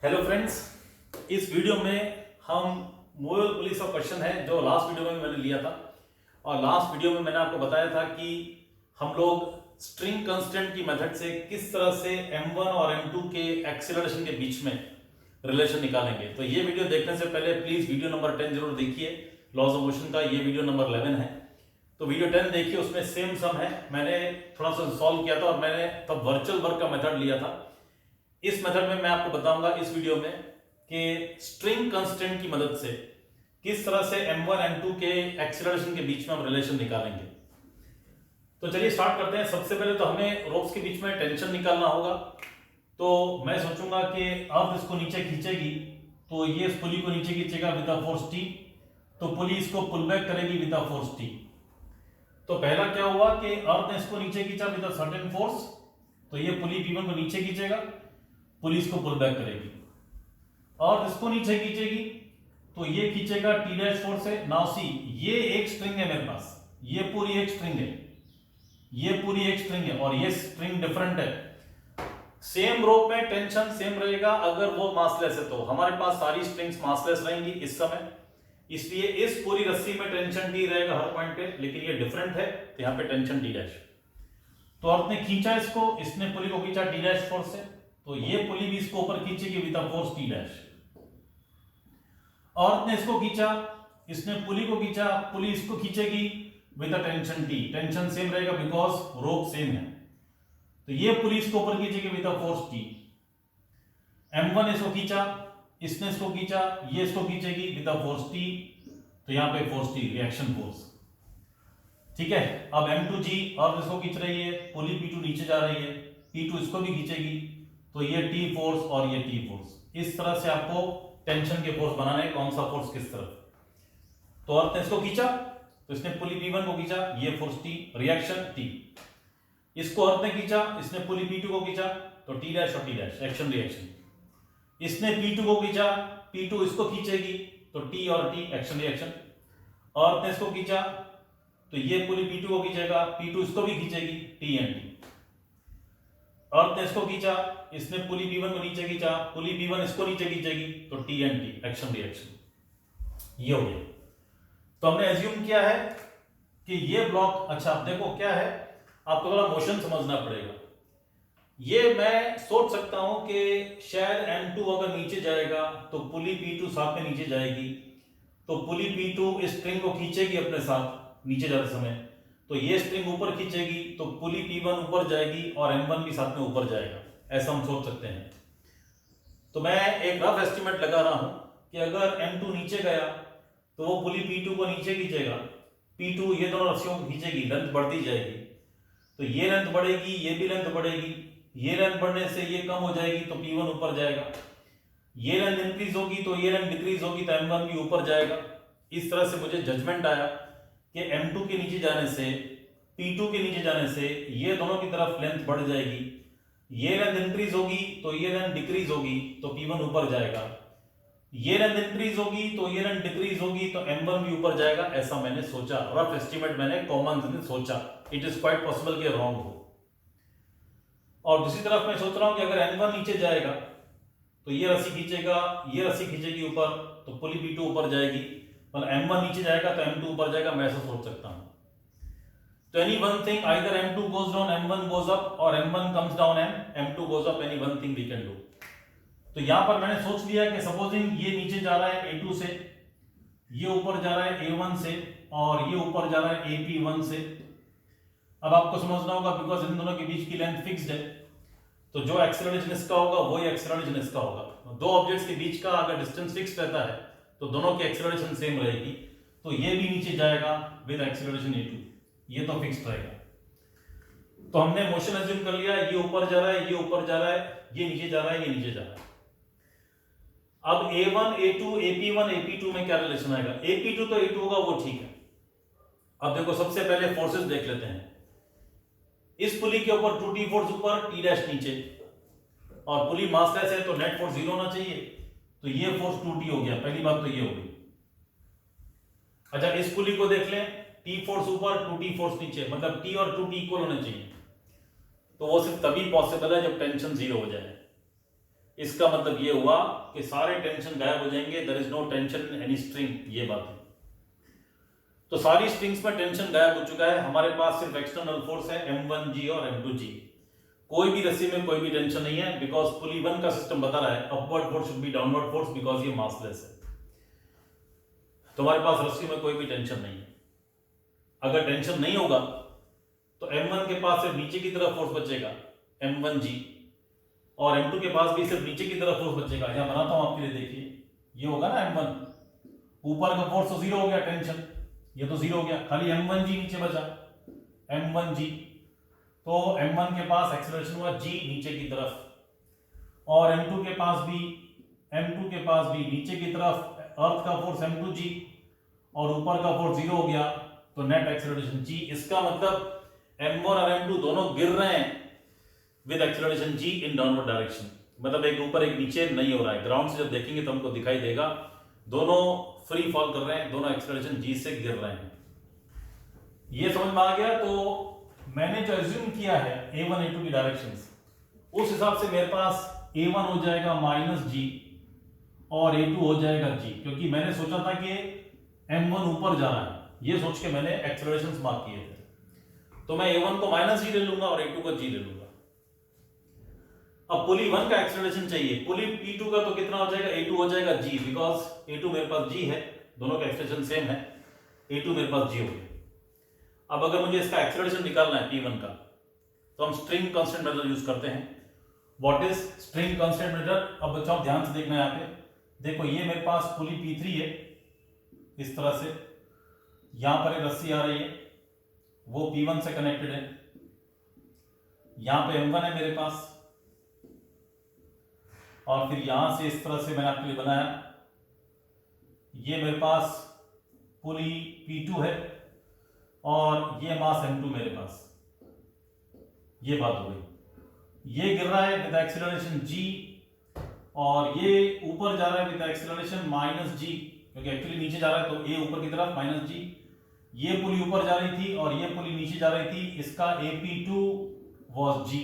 Hello friends, इस video में हम मोरल पुलिस का क्वेश्चन है जो लास्ट वीडियो में मैंने लिया था। और लास्ट वीडियो में मैंने आपको बताया था कि हम लोग स्ट्रिंग कांस्टेंट की मेथड से किस तरह से m1 और m2 के एक्सेलरेशन के बीच में रिलेशन निकालेंगे। तो ये वीडियो देखने से पहले प्लीज वीडियो नंबर 10 जरूर देखिए। लॉज ऑफ मोशन का ये वीडियो नंबर 11 है, तो वीडियो 10 देखिए, उसमें सेम सम है। मैंने थोड़ा सा सॉल्व किया था और मैंने तब वर्चुअल वर्क का मेथड लिया था। इस मेथड में मैं आपको बताऊंगा इस वीडियो में कि स्ट्रिंग कांस्टेंट की मदद से किस तरह से m1 m2 के एक्सेलरेशन के बीच में हम रिलेशन निकालेंगे। तो चलिए स्टार्ट करते हैं। सबसे पहले तो हमें रोप्स के बीच में टेंशन निकालना होगा। तो मैं सोचूंगा कि अब इसको नीचे खींचेगी तो ये इस पुली को नीचे खींचेगा विद द फोर्स T, तो पुली इसको पुल बैक करेगी विद द फोर्स T। तो पहला क्या हुआ कि अर्थ ने इसको नीचे खींचा विद द सर्टेन फोर्स, तो ये पुली P1 को नीचे खींचेगा, पुलिस को पुल बैक करेगी। और इसको नीचे खींचेगी तो ये खींचेगा टी डैश फोर्स से। नाउ सी, ये एक स्ट्रिंग है मेरे पास, ये पूरी एक स्ट्रिंग है, ये पूरी एक स्ट्रिंग है और ये स्ट्रिंग डिफरेंट है। सेम रोप में टेंशन सेम रहेगा अगर वो मासलेस है, तो हमारे पास सारी स्ट्रिंग्स मासलेस रहेंगी इस समय, इसलिए इस पूरी रस्सी में टेंशन टी रहेगा हर पॉइंट पे, लेकिन ये डिफरेंट है तो यहाँ पे टेंशन टी डैश। तो अर्थ ने खींचा इसको, इसने पुली को खींचा टी डैश फोर्स से, तो ये पुली भी इसको ऊपर खींचेगी with the force T dash. औरत ने इसको खींचा, इसने पुली को खींचा, पुली इसको खींचेगी with the tension T. Tension same रहेगा बिकॉज रोप सेम है, तो ये पुली इसको ऊपर खींचेगी with the force T. m1 इसको खींचा, इसने इसको खींचा, ये इसको खींचेगी विद द फोर्स टी, तो यहां पे फोर्स टी रिएक्शन फोर्स। ठीक है, अब m2g और इसको खींच रही है, पुली p2 नीचे जा रही है, p2 इसको भी खींचेगी, तो ये T फोर्स और ये T फोर्स। इस तरह से आपको टेंशन के फोर्स बनाने, कौन सा फोर्स किस तरफ। तो अर्थ ने इसको खींचा तो इसने पुली P1 को खींचा, ये फोर्स T, रिएक्शन T। इसको अर्थ ने खींचा, इसने पुली P2 को खींचा, तो T डैश और T डैश, एक्शन रिएक्शन। इसने P2 को खींचा, P2 इसको खींचेगी, तो T और T, एक्शन रिएक्शन। और अर्थ ने इसको खींचा तो ये पुली P2 को खींचेगा, P2 इसको भी खींचेगी, T एंड T। अर्थ ने इसको खींचा, इसने पुली P1 को नीचे खींचा, पुली P1 इसको नीचे खींचेगी, तो T and T, action reaction. ये हो गया। तो हमने एज्यूम किया है कि ये ब्लॉक, अच्छा अब देखो क्या है, आपको थोड़ा मोशन समझना पड़ेगा। ये मैं सोच सकता हूं कि शायद m2 अगर नीचे जाएगा तो पुली P2 साथ में नीचे जाएगी, तो पुली P2 इस स्ट्रिंग को खींचेगी अपने साथ नीचे जाते समय, तो ये स्ट्रिंग ऊपर खींचेगी, तो पुली P1 ऊपर जाएगी और m1 भी साथ में ऊपर जाएगा, ऐसा हम सोच सकते हैं। तो मैं एक रफ एस्टिमेट लगा रहा हूं कि अगर m2 नीचे गया तो वो पुली P2 को नीचे खींचेगा, P2 ये दोनों रस्सियों को खींचेगी, लेंथ बढ़ती जाएगी, तो ये लेंथ बढ़ेगी, ये भी लेंथ बढ़ेगी, ये लेंथ बढ़ने से ये कम हो जाएगी तो P1 ऊपर जाएगा, ये लेंथ इंक्रीज होगी तो ये लेंथ डिक्रीज होगी तो m1 भी ऊपर जाएगा। इस तरह से मुझे जजमेंट आया कि m2 के नीचे जाने से, P2 के नीचे जाने से ये दोनों की तरफ लेंथ बढ़ जाएगी, ये लेंथ इंक्रीज होगी तो ये लेंथ डिक्रीज होगी तो P1 ऊपर जाएगा, ये लेंथ इंक्रीज होगी तो ये लेंथ डिक्रीज होगी तो m1 भी ऊपर जाएगा। ऐसा मैंने सोचा, रफ एस्टिमेट मैंने कॉमन सेंस सोचा। इट इज क्वाइट पॉसिबल कि रॉन्ग हो। और दूसरी तरफ मैं सोच रहा हूं कि अगर m1 नीचे जाएगा तो ये रस्सी खींचेगा, ये रस्सी खींचेगी ऊपर, तो पुली P2 ऊपर जाएगी, मतलब m1 नीचे जाएगा तो m2 ऊपर जाएगा, मैं ऐसा सोच सकता हूं। तो any one thing, either m2 goes down, m1 goes up, और m1 comes down and m2 goes up, any one thing we can do। तो यहां पर मैंने सोच लिया कि सपोजिंग ये नीचे जा रहा है A2 से, ये ऊपर जा रहा है A1 से, और ये ऊपर जा रहा है AP1 से। अब आपको समझना होगा बिकॉज इन दोनों के बीच की लेंथ फिक्स्ड है, तो जो एक्सेलरेशन इसका होगा वही एक्सेलरेशन इसका होगा। दो ऑब्जेक्ट्स के बीच का अगर डिस्टेंस फिक्स रहता है तो दोनों की एक्सेलरेशन सेम रहेगी, तो ये भी नीचे जाएगा विद एक्सेलरेशन A2, ये तो फिक्स्ड रहेगा। तो हमने मोशन एज्यूम कर लिया, ये ऊपर जा रहा है, ये ऊपर जा रहा है, ये नीचे जा रहा है, ये नीचे जा रहा है। अब A1 A2 AP1 AP2 में क्या रिलेशन आएगा, AP2 तो A2 होगा वो ठीक है। अब देखो सबसे पहले फोर्सेस देख लेते हैं। इस पुली के ऊपर 2T फोर्स ऊपर, T डैश नीचे, और पुली मासलेस है तो नेट फोर्स 0 होना चाहिए, तो ये फोर्स 2T हो गया, पहली बात तो ये होगी। अच्छा इस पुली को देख लें, T फोर्स ऊपर 2T फोर्स नीचे, मतलब T और 2T इक्वल होने चाहिए, तो वो सिर्फ तभी पॉसिबल है जब टेंशन 0 हो जाए। इसका मतलब ये हुआ कि सारे टेंशन गायब हो जाएंगे, there is no tension in any string, ये बात है। तो सारी स्ट्रिंग्स में टेंशन गायब हो चुका है, हमारे पास सिर्फ एक्सटर्नल फोर्स है M1G और M2G। कोई भी रस्सी में कोई भी टेंशन नहीं है, बिकॉज पुली 1 का सिस्टम बता रहा है upward force should be downward force, because ये मासलेस है। तो हमारे पास रस्सी में कोई भी टेंशन नहीं है। अगर टेंशन नहीं होगा तो M1 के पास सिर्फ नीचे की तरफ फोर्स बचेगा M1G, और M2 के पास भी सिर्फ नीचे की तरफ फोर्स बचेगा। यहां बनाता हूं आपके लिए, देखिए ये होगा ना M1, ऊपर का फोर्स तो जीरो हो गया, टेंशन ये तो जीरो हो गया, खाली M1G नीचे बचा, M1G। तो M1 के पास एक्सेलरेशन हुआ G नीचे की तरफ, और M2 के पास भी नीचे की तरफ अर्थ का फोर्स M2G, और ऊपर का फोर्स जीरो हो गया, तो नेट एक्सेलरेशन G। इसका मतलब M1 और M2 दोनों गिर रहे हैं with acceleration G in downward direction, मतलब एक ऊपर एक नीचे नहीं हो रहा है। ग्राउंड से जब देखेंगे तो हमको दिखाई देगा दोनों फ्री फॉल कर रहे हैं, दोनों एक्सेलरेशन G से गिर रहे हैं। ये समझ में आ गया। तो मैंने जो एज्यूम किया है A1 A2 की डायरेक्शंस, उस हिसाब से मेरे पास A1 हो जाएगा -G और A2 हो जाएगा G, क्योंकि मैंने सोचा था कि M1 ऊपर जा रहा है, ये सोच के मैंने एक्सेलरेशंस मार्क किए थे। तो मैं A1 को -G ले लूंगा और A2 को G ले लूंगा। अब पुली 1 का एक्सेलरेशन चाहिए, पुली P2 का तो कितना हो जाएगा, A2 हो जाएगा G, बिकॉज A2 मेरे पास G है, दोनों का एक्सेलरेशन सेम है, A2 मेरे पास G हो गया। अब अगर मुझे इसका एक्सेलरेशन निकालना है P1 का, तो हम स्ट्रिंग कांस्टेंट मेथड यूज करते हैं। What is string constant method? अब बच्चों ध्यान से देखना है यहाँ पे, देखो ये मेरे पास पुली P3 है, इस तरह से यहां पर एक रस्सी आ रही है, वो P1 से कनेक्टेड है, यहां पे M1 है मेरे पास, और फिर यहां से इस तरह से मैंने आपके लिए बनाया, ये मेरे पास पुली P2 है, और ये मास M2 मेरे पास। ये बात हो गई। ये गिर रहा है विद एक्सेलरेशन G, और ये ऊपर जा रहा है विद एक्सेलरेशन -G, क्योंकि एक्चुअली नीचे जा रहा है तो ये ऊपर की तरफ -G। ये पुली ऊपर जा रही थी और ये पुली नीचे जा रही थी, इसका AP2 was G।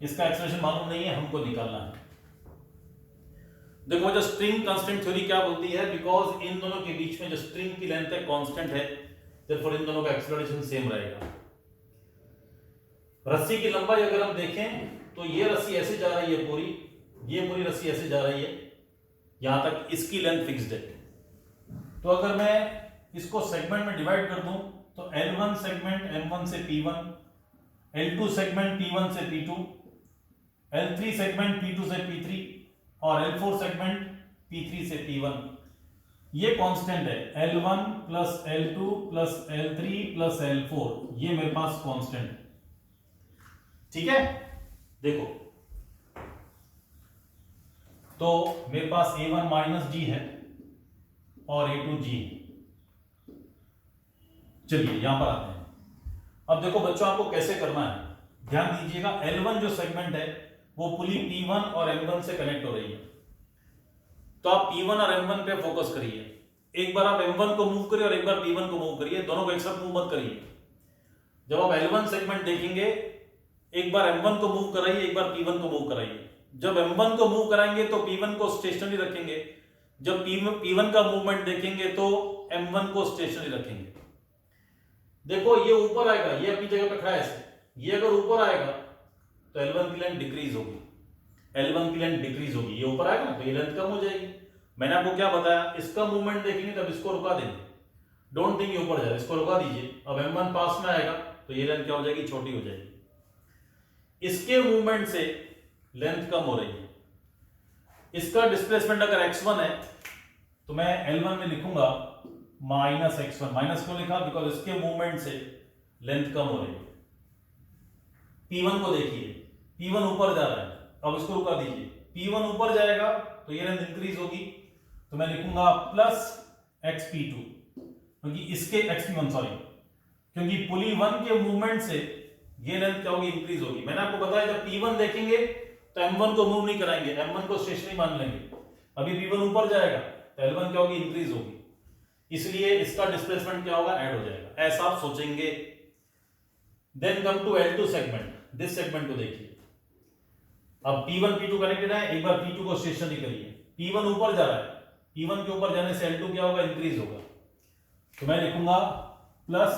इसका एक्सेलरेशन मालूम नहीं है, हमको निकालना है। देखो जो स्ट्रिंग कांस्टेंट थ्योरी क्या बोलती है, बिकॉज इन दोनों के बीच में जो स्ट्रिंग की लेंथ है कांस्टेंट है, देयरफॉर इन दोनों का एक्सेलरेशन सेम रहेगा। रस्सी की लंबाई अगर हम देखें तो ये रस्सी ऐसे जा रही है पूरी, ये पूरी रस्सी ऐसे जा रही है, यहां तक इसकी लेंथ फिक्स्ड है। तो अगर मैं इसको सेगमेंट में डिवाइड कर दूं तो L1 सेगमेंट M1 से P1, L2 सेगमेंट P1 से P2, L3 सेगमेंट P2 से P3, और L4 सेगमेंट P3 से P1। ये कांस्टेंट है, L1 plus L2 plus L3 plus L4, ये मेरे पास कांस्टेंट है। ठीक है, देखो तो मेरे पास A1 -G है और A2 G है। चलिए यहां पर आते हैं। अब देखो बच्चों आपको कैसे करना है, ध्यान दीजिएगा। L1 जो सेगमेंट है वो पुली P1 और M1 से कनेक्ट हो रही है, तो आप P1 और M1 पे फोकस करिए। एक बार आप M1 को मूव करिए और एक बार P1 को मूव करिए, दोनों को एक साथ मूव मत करिए। जब आप L1 सेगमेंट देखेंगे, एक बार M1 को मूव कराइए, एक बार P1 को मूव कराइए। जब M1 को मूव कराएंगे तो P1 को स्टेशनरी रखेंगे, जब P1 का मूवमेंट देखेंगे तो M1 को स्टेशनरी रखेंगे। देखो ये ऊपर आएगा, ये अपनी जगह पे खड़ा है ऐसे, ये अगर ऊपर आएगा तो L1 की लेंथ डिक्रीज होगी, L1 की लेंथ डिक्रीज होगी, ये ऊपर आएगा ना तो ये लेंथ कम हो जाएगी। मैंने आपको क्या बताया, इसका मूवमेंट देखेंगे तब इसको रुका देंगे, डोंट थिंक ये ऊपर जाए, इसको रुका दीजिए। अब M1 पास में आएगा तो ये लेंथ क्या हो जाएगी, छोटी हो जाएगी। इसके मूवमेंट से लेंथ कम हो रही है। इसका डिस्प्लेसमेंट अगर x1 है तो मैं L1 में लिखूंगा -x1। माइनस क्यों लिखा, बिकॉज इसके मूवमेंट से लेंथ कम हो रही है। P1 को देखिए, P1 ऊपर जा रहा है, अब इसको रुका दीजिए। P1 ऊपर जाएगा तो ये लेंथ इंक्रीज होगी, तो मैं लिखूंगा +xp2, क्योंकि इसके xp1 सॉरी, क्योंकि पुली 1 के मूवमेंट से ये लेंथ क्या होगी, इंक्रीज होगी। मैंने आपको बताया जब P1 देखेंगे तो M1 को मूव नहीं कराएंगे, M1 को स्टेशनरी मान लेंगे। अभी P1 ऊपर जाएगा तो L1 क्या होगी, इंक्रीज होगी, इसलिए इसका डिस्प्लेसमेंट क्या होगा, ऐड हो जाएगा। ऐसा आप सोचेंगे। Then come to L2 segment, this segment को देखिए। अब P1 P2 कनेक्टेड है, एक बार P2 को स्टेशनरी करिए, P1 ऊपर जा रहा है, P1 के ऊपर जाने से L2 क्या होगा, इंक्रीज होगा। तो मैं लिखूंगा plus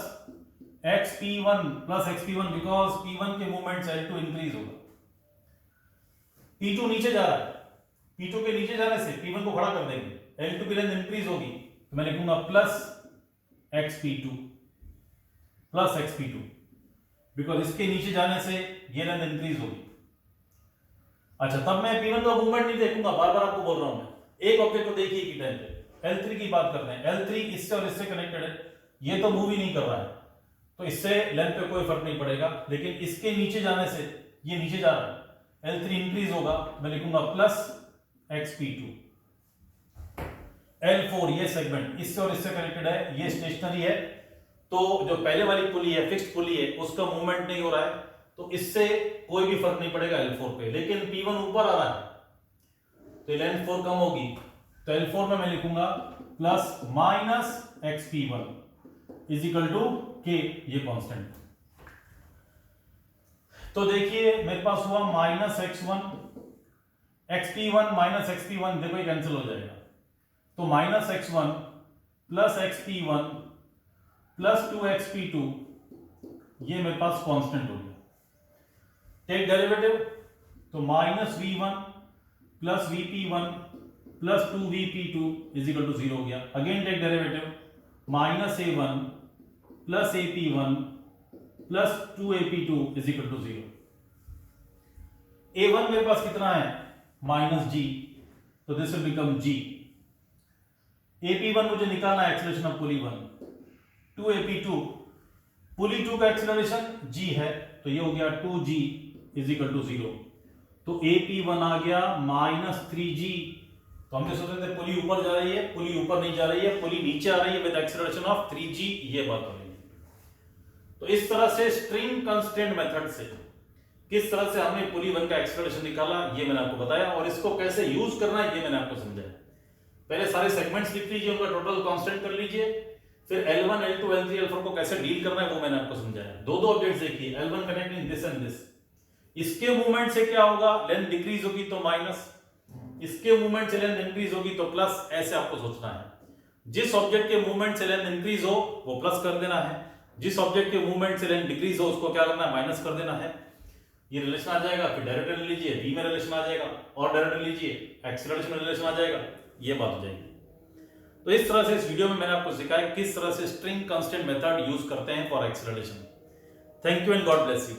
XP1 plus XP1 because P1 के मूवमेंट से L2 इंक्रीज होगा। P2 नीचे जा रहा है, P2 के नीचे जाने से P1 को खड़ा कर देंगे, L2 की लेंथ इंक्रीज होगी, तो मैं लिखूंगा plus XP2 plus XP2 because इसके नीचे जाने से ये लेंथ इंक्रीज होगी। अच्छा, तब मैं P1 का मूवमेंट नहीं देखूंगा, बार बार आपको बोल रहा हूं मैं, एक ऑब्जेक्ट को देखिए कि टाइम पे। L3 की बात करते हैं, L3 इससे और इससे कनेक्टेड है, ये तो मूव ही नहीं कर रहा है, तो इससे लेंथ पे कोई फर्क नहीं पड़ेगा, लेकिन इसके नीचे जाने से ये नीचे जा रहा है, L3 इंक्रीज होगा, मैं लिखूंगा प्लस XP2। L4 ये सेगमेंट इससे और इससे कनेक्टेड है, ये स्टेशनरी है, तो जो पहले वाली पुली है, फिक्स्ड पुली है, उसका मूवमेंट नहीं हो रहा है, तो इससे कोई भी फर्क नहीं पड़ेगा L4 पे। लेकिन P1 ऊपर आ रहा है तो L4 कम होगी, तो L4 में मैं लिखूंगा plus minus XP1 is equal to K, ये कांस्टेंट। तो देखिए मेरे पास हुआ minus X1 XP1 minus XP1, देखो ये कैंसिल हो जाएगा, तो minus X1 plus XP1 plus 2XP2 ये मेरे पास कांस्टेंट हो गया। टेक डेरिवेटिव, तो minus V1 plus VP1 plus 2VP2 is equal to 0 हो गया। Again take derivative, minus A1 plus AP1 plus 2AP2 is equal to 0। A1 मेरे पास कितना है, माइनस G, तो this will become G। AP1 मुझे निकालना है, एक्सीलरेशन ऑफ पुली 1, 2AP2 पुली 2 का एक्सीलरेशन G है, तो ये हो गया 2G इज इक्वल टू 0। तो AP1 आ गया माइनस 3G। तो हम सोच रहे थे पुली ऊपर जा रही है, पुली ऊपर नहीं जा रही है, पुली नीचे आ रही है विद एक्सीलरेशन ऑफ 3G, ये बात हो रही है। तो इस तरह से स्ट्रिंग कंस्ट्रेंट मेथड से किस तरह से हमने पुली 1 का एक्सीलरेशन निकाला, ये मैंने आपको बताया, और इसको कैसे यूज करना है ये मैंने आपको समझाया। पहले सारे सेगमेंट्स लिख लीजिए, उनका टोटल कांस्टेंट कर लीजिए, फिर L1 L2 L3 L4 को कैसे डील करना है वो मैंने आपको समझाया। दो ऑब्जेक्ट्स देखिए, L1 connecting this and this, इसके मूवमेंट से क्या होगा, लेंथ डिक्रीज होगी तो माइनस, इसके मूवमेंट से लेंथ इंक्रीज होगी तो प्लस, ऐसे आपको सोचना है। जिस ऑब्जेक्ट के मूवमेंट से लेंथ इंक्रीज हो वो प्लस कर देना है, जिस ऑब्जेक्ट के मूवमेंट से लेंथ डिक्रीज हो उसको क्या करना है, माइनस कर देना है। ये रिलेशन आ जाएगा, फिर डायरेक्टर ले लीजिए, v में रिलेशन आ जाएगा, और डायरेक्टर लीजिए, एक्सीलरेशन में रिलेशन आ जाएगा, ये बात हो जाएगी। तो इस तरह से इस वीडियो में मैंने आपको सिखाया किस तरह से स्ट्रिंग कांस्टेंट मेथड यूज करते हैं for acceleration. Thank you and God bless you.